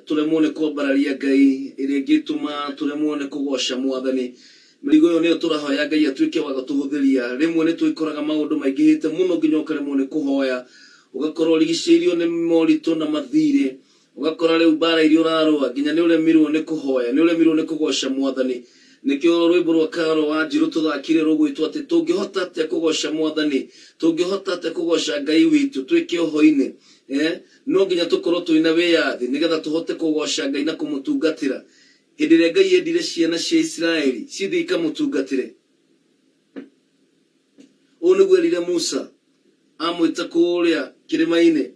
turemone kwambararia Ngai iria ngituma turemone kugosha Mwathani mirigo yo ne turahoya Ngai atuike wa gutuhuthiria rimwe ni twikoraga maundu maingihite muno nginya ukaremone kuhoya ugakorwo rigiceirio ni morito na mathire ugakora riu bara irio rarwa nginya ni uremirwo ni kuhoya ni uremirwo ni kugosha Mwathani nikio rwimbo rwa Karo wa Njiru tuthakire rugwitwo ati tungihota atia kugosha Mwathani tungihota atia kugosha Ngai witu twike ohoine no nginya tukorwo twina wiyathi nigetha tuhote kugosha Ngai na kumutungatira hindi ria Ngai endire ciana cia Israeli cithi ikamutungatire onu gwelire Musa amwita kuria kirimaine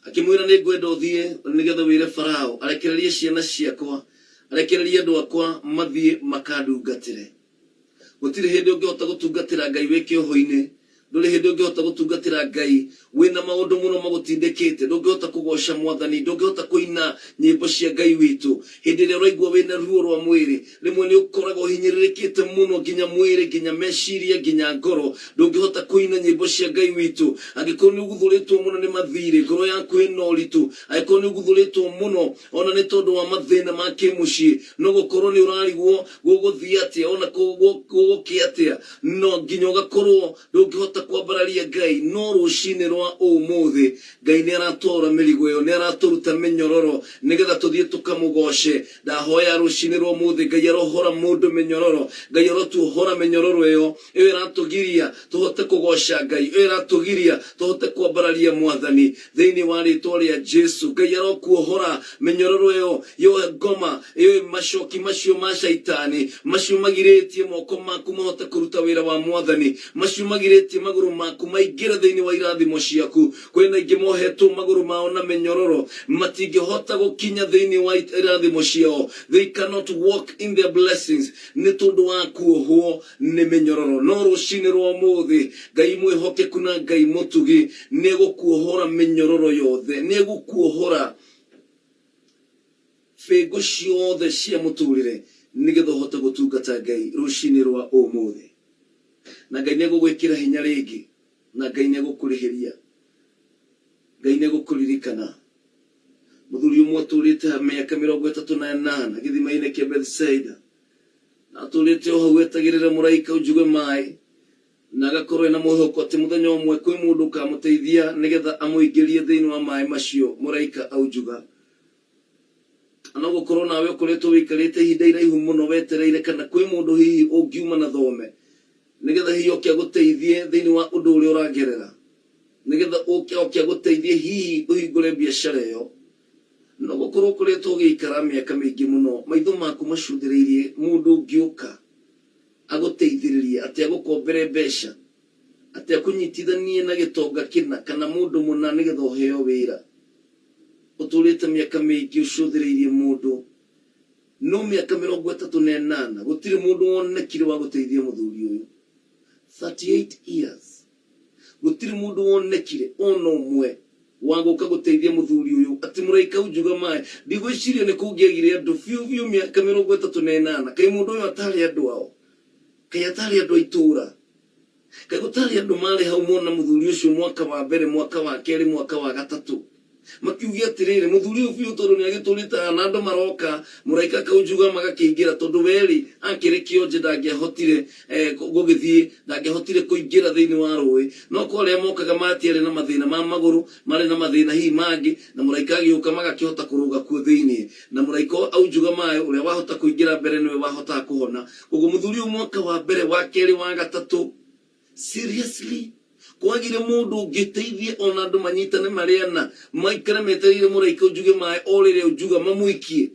akimwira ni ngwenda uthie nigetha wire Farao arekererie ciana ciakwa arekererie andu akwa mathie makandungatire gutire hindi ungihota gutungatira Ngai wike ohoine nduri hindi ungihota gutungatira Ngai wina maundu muno magutindikite ndungihota kugosha Mwathani ndungihota kuina nyimbo cia Ngai witu hindi ria uraigwa wina ruo rwa mwiri rimwe ni ukoragwo hinyiririkite muno nginya mwiri nginya meciria nginya ngoro ndungihota kuina nyimbo cia Ngai witu angikorwo ni uguthuritwo muno ni mathire ngoro yaku ina uritu angikorwo ni uguthuritwo muno ona ni tondu wa mathina ma kimucii no gukorwo ni urarigwo guguthia atia ona gugukia atia no nginya ugakorwo ndungihota kwambararia Ngai no rucini rwa umuthi Ngai ni aratora mirigo yo ni araturuta menyororo nigetha tuthie tukamugoshe ndahoya rucini rwa umuthi Ngai arohora mundu menyororo Ngai arotuhora menyororo yo iratugiria tuhote kugosha Ngai iratugiria tuhote kwambararia Mwathani thiini wa ritwa ria Jesu Ngai arokuhora menyororo yo ngoma yo macoki macio ma shaitani macio magiritie moko maku mahote kuruta wira wa Mwathani macio magiritie maguru maku maingira thiini wa irathimo ciaku kwina ingi mohetwo maguru mao na menyororo matingihota gukinya thiini wa irathimo ciao they cannot walk in their blessings ni tondu wa kuohwo ni menyororo no rucini rwa umuthi Ngai mwihokeku na Ngai mutugi ni gukuohora menyororo yothe ni gukuohora fego ciothe cia muturire nigetha uhote gutungata Ngai rucini rwa umuthi na Ngai ni gugwikira hinya ringi na Ngai ni gukurihiria Ngai ni gukuririkana muthuri umwe aturite miaka 38 githima-ini kia Bethsaida na aturite o hau etagirira muraika ujuge mai na agakorwo na mwihoko ati muthenya umwe kwi mundu kamuteithia nigetha amuingirie thiini wa mai macio muraika aujuga ana gukorwo nawe ukoretwo wikarite ihinda iraihu muno wetereire kana kwi mundu hihi ungiuma na thome nigetha hihi okia guteithie thiini wa undu uria uragerera nigetha okia guteithie hihi uhingure biashara yo no gukorwo ukoretwo ugikara miaka mingi muno maitho maku macuthiriirie mundu ungiuka aguteithiririe ati agukombere mbeca ati akunyitithanie na gitonga kina kana mundu muna nigetha uheo wira uturite miaka mingi ucuthiriirie mundu no miaka 38 gutiri mundu wonekire wa guteithia muthuri uyu 38 years gutiri mundu wonekire ono umwe wanguka guteithia muthuri uyu ati muraika ujuga mai ndigwiciria ni kungiagire andu fiu miaka 38 kai mundu uyu atari andu ao kai atari andu aitura kai gutari andu mari hau mona muthuri ucio mwaka wa mbere mwaka wa keri mwaka wa gatatu makiugia atiriri muthuri uyu fiu tondu ni agiturita na andu maroka muraika kaujuga magakiingira tondu weri akiri kionje ndangihotire gugithie ndangihotire kuingira thiini wa rui no ko ria mokaga matiere na mathina ma maguru mari na mathina hi mangi na muraika agiuka magakihota kuruga ku thiini na muraika aujuga mai uria wahota kuingira mbere niwe wahota kuhona ugu muthuri uyu mwaka wa mbere wa keri wa gatatu seriously kwagire mundu giteithie ona andu manyitane mariana maikara meterire muraika ujuge mai orire ujuga mamuikie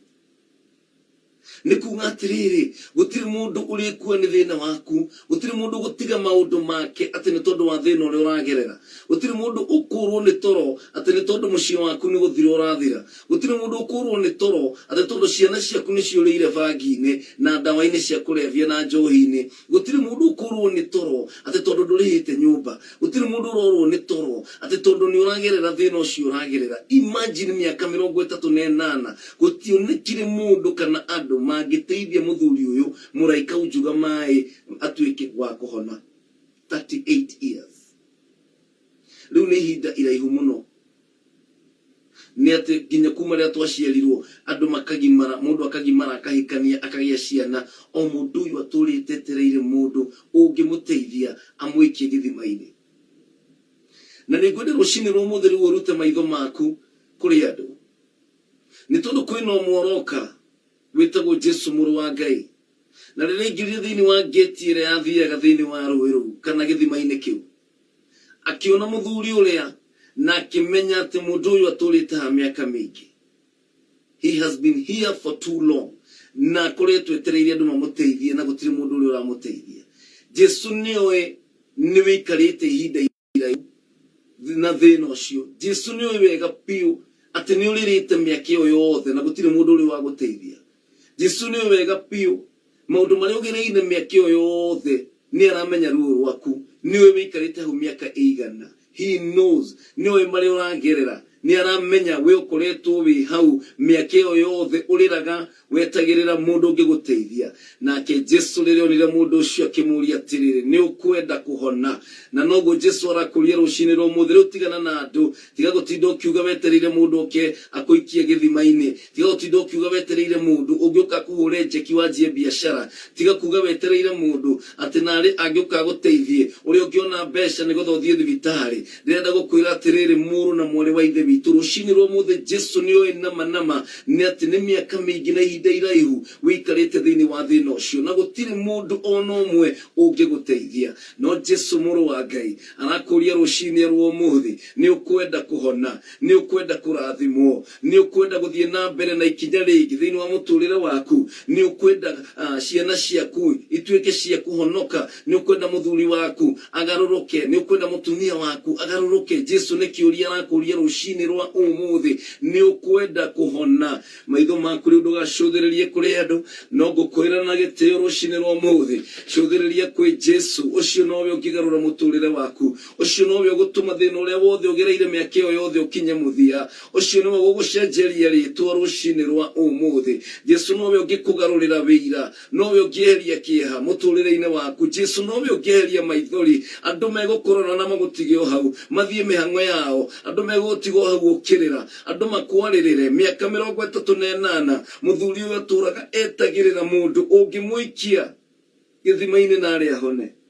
nikunga atiriri gutiri mundu uri kuwa ni thina waku gutiri mundu gutiga maundu make ati ni tondu wa thina uri uragerera gutiri mundu ukurwo ni toro ati ni tondu mucii waku ni guthira urathira gutiri mundu ukurwo ni toro ati tondu ciana ciaku ni ciurire bangi-ini na ndawa-ini cia kurevia na njohi-ini gutiri mundu ukurwo ni toro ati tondu ndurihite nyumba gutiri mundu urorwo ni toro ati tondu ni uragerera thina ucio uragerera imagine miaka 38 gutionekire mundu kana andu magiteithia muthuri uyu muraika ujuga mai atuike wa kuhona 38 years riu ni hinda iraihu muno ni ati nginya kuma ria twaciarirwo andu makagimara mundu akagimara akahikania akagia ciana o mundu uyu aturite tereire mundu ungimuteithia amwikie githima-ini na ningwende rucini rwa mutheri urute maitho maku kuri andu ni tondu kwina mworoka witagwo Jesu muru wa Ngai na riria ingirire thiini wa gate ire yathiaga thiini wa rũĩ rũu kana githima-ini kiu akiona muthuri uria na akimenya ati mundu uyu aturite ha miaka mingi. He has been here for too long na koretwo etereire andu mamuteithie na gutiri mundu uria uramuteithia. Jesu niwe wikarite ihinda iraihu na thina ucio. Jesu niwe wega piu ati ni uririte miaka iyo yothe na gutiri mundu uria wa guteithia. Jesu niwe wega piu maundu maria ugereire miaka iyo yothe ni aramenya ruo rwaku. Niwe wikarite hau miaka igana. He knows niwe maria uragerera ni aramenya we ukoretwo wi hau miaka iyo yothe uriraga wetagirira mundu ungiguteithia. Nake Jesu riria onire mundu ucio akimuria atiriri ni ukwenda kuhona na noguo Jesu arakuria rucini rwa mutheri utigana na andu tiga gutinda ukiuga wetereire mundu uke akuikie githima-ini tiga gutinda ukiuga wetereire mundu ungiuka kuhure njeki wanjie biashara tiga kuuga wetereire mundu ati nari angiuka guteithie uria ungiona mbeca ni gutho thie thibitari ndirenda gukwira atiriri muru na mwari wa ithe bitu rucini rwa mutheri Jesu ni oe nama ni ati ni miaka mingi na ihinda iraihu wikarite thiini wa thina ucio na gutiri mundu ona umwe ungiguteithia no Jesu muru wa Ngai arakuria rucini rwa umuthi ni ukwenda kuhona ni ukwenda kurathimwo ni ukwenda guthie na mbere na ikinya ringi thiini wa muturire waku ni ukwenda ciana ciaku ituike cia kuhonoka ni ukwenda muthuri waku agaruruke ni ukwenda mutumia waku agaruruke. Jesu ni kiuria arakuria rucini rwa umuthi ni ukwenda kuhona. Maitho maku riu ndugacũthĩrĩrie kuri andu no ngukwĩra na gĩtĩo rucini rwa umuthi cũthĩrĩria kwi Jesu. Ucio nowe ungigarura muturire waku. Ucio nowe ugutuma thina uria wothe ugereire miaka iyo yothe ukinye muthia. Ucio nowe ugucenjeria ritwa rucini rwa umuthi. Jesu nowe ungikugarurira wira nowe ungieheria kieha muturire-ini waku. Jesu nowe ungieheria maithori andu megukorana na magutigio hau mathie mihang'o yao andu megutigo hau ukirira andu makwaririre miaka 38 muthuri uyu aturaga etagirira mundu ungimuikia githima-ini na ari ahone.